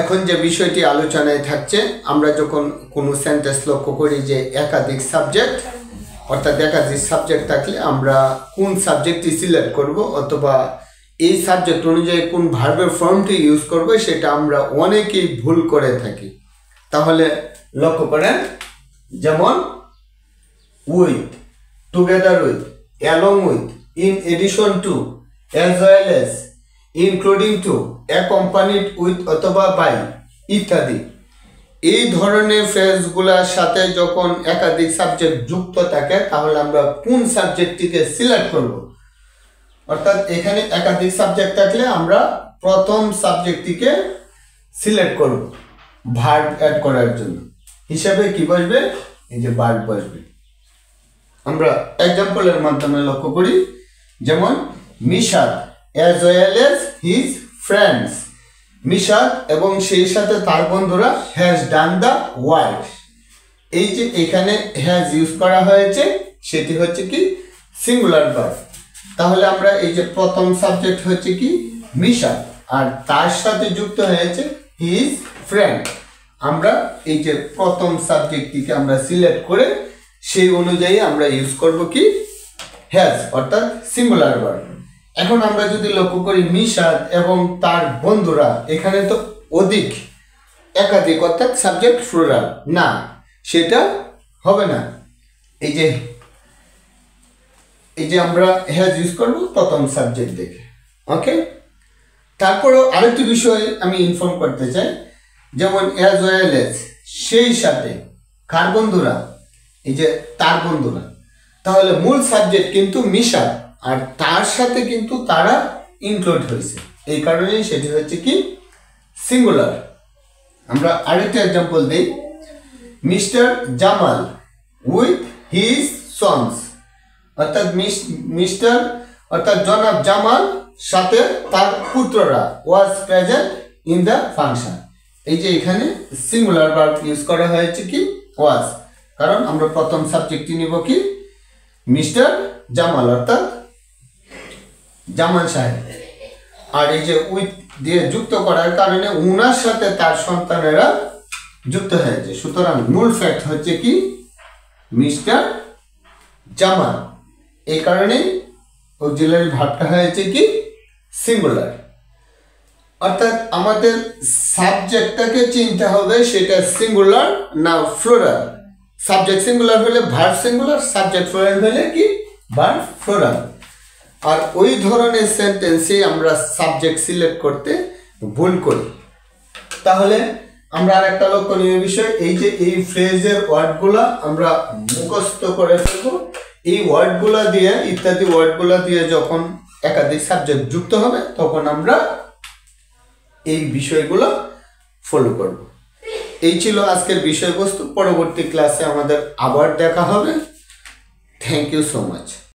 এখন যে বিষয়টি আলোচনায় থাকছে, আমরা যখন কোনো সেন্টেন্স লক্ষ্য করি যে একাধিক সাবজেক্ট, অর্থাৎ একাধিক সাবজেক্ট থাকলে আমরা কোন সাবজেক্টটি সিলেক্ট করব অথবা এই সাবজেক্ট অনুযায়ী কোন ভার্বের ফর্মটি ইউজ করব, সেটা আমরা অনেকেই ভুল করে থাকি। তাহলে লক্ষ্য করেন, যেমন with, together with, along with, in addition to, as well as, including to, accompanied with অথবা বাই ইত্যাদি। এই ধরনের ফ্রেজগুলোর সাথে যখন একাধিক সাবজেক্ট যুক্ত থাকে তাহলে আমরা কোন সাবজেক্টটিকে সিলেক্ট করব, অর্থাৎ এখানে একাধিক সাবজেক্ট থাকলে আমরা প্রথম সাবজেক্টটিকে সিলেক্ট করব ভার্ব অ্যাড করার জন্য। হিসাবে কি বসবে? এই যে ভার্ব বসবে। আমরা এক্সাম্পলের মাধ্যমে লক্ষ্য করি, যেমন Mishad as well as his friends. Mishad এবং সেই সাথে তার বন্ধুরা হ্যাজ ডান দ্য ওয়ার্ক। এই যে এখানে হ্যাজ ইউজ করা হয়েছে সেটি হচ্ছে কি সিঙ্গুলার ভার্ব। তাহলে আমরা এই যে প্রথম সাবজেক্ট হচ্ছে কি মিশাদ, আর তার সাথে যুক্ত হয়েছে হিজ ফ্রেন্ড। আমরা এই যে প্রথম সাবজেক্টটিকে আমরা সিলেক্ট করে সেই অনুযায়ী আমরা ইউজ করব কি হ্যাজ, অর্থাৎ সিঙ্গুলার ভার্ব। এখন আমরা যদি লক্ষ্য করি মিশাদ এবং তার বন্ধুরা, এখানে তো অধিক, একাধিক, অর্থাৎ সাবজেক্ট প্লুরাল না, সেটা হবে না। এই যে আমরা হ্যাজ ইউজ করব প্রথম সাবজেক্ট দেখে। ওকে, তারপরেও আরেকটি বিষয় আমি ইনফর্ম করতে চাই, যেমন অ্যাজ ওয়েল এজ, সেই সাথে, কার বন্ধুরা? এই যে তার বন্ধুরা। তাহলে মূল সাবজেক্ট কিন্তু মিশাদ, আর তার সাথে কিন্তু তারা ইনক্লুড হয়েছে, এই কারণেই সেটি হচ্ছে কি সিঙ্গুলার। আমরা আরেকটা এক্সাম্পল দিই, mister Jamal with his sons, অর্থাৎ মিস্টার অর্থাৎ জনাব জামাল সাথে তার পুত্ররা was present in the function. এই যে এখানে সিঙ্গুলার ভার্ব ইউজ করা হয়েছে কি ওয়াজ, কারণ আমরা প্রথম সাবজেক্টটি নিব কি মিস্টার জামাল, অর্থাৎ জামাল সাহেব। আর এই যে উইথ দিয়ে যুক্ত করার কারণে উনার সাথে তার সন্তানেরা যুক্ত হয়েছে। সুতরাং মূল ফ্যাক্ট হচ্ছে কি মিস্টার জামাল, এই কারণেই অক্সিলারি ভার্বটা হয়েছে কি সিঙ্গুলার। অর্থাৎ আমাদের সাবজেক্টটাকে চিনতে হবে সেটা সিঙ্গুলার না প্লুরাল। সাবজেক্ট সিঙ্গুলার হলে ভার্ব সিঙ্গুলার, সাবজেক্ট প্লুরাল হলে কি ভার্ব প্লুরাল। আর ওই ধরনের সেন্টেন্সে আমরা সাবজেক্ট সিলেক্ট করতে ভুল করি। তাহলে আমরা আর একটা লক্ষণীয় বিষয়, এই যে এই ফ্রেজের ওয়ার্ডগুলা আমরা মুখস্থ করে ফেলবো। এই ওয়ার্ডগুলা দিয়ে, ইত্যাদি ওয়ার্ডগুলা দিয়ে যখন একাধিক সাবজেক্ট যুক্ত হবে তখন আমরা এই বিষয়গুলো ফলো করব। এই ছিল আজকের বিষয়বস্তু। পরবর্তী ক্লাসে আমাদের আবার দেখা হবে। Thank you so much.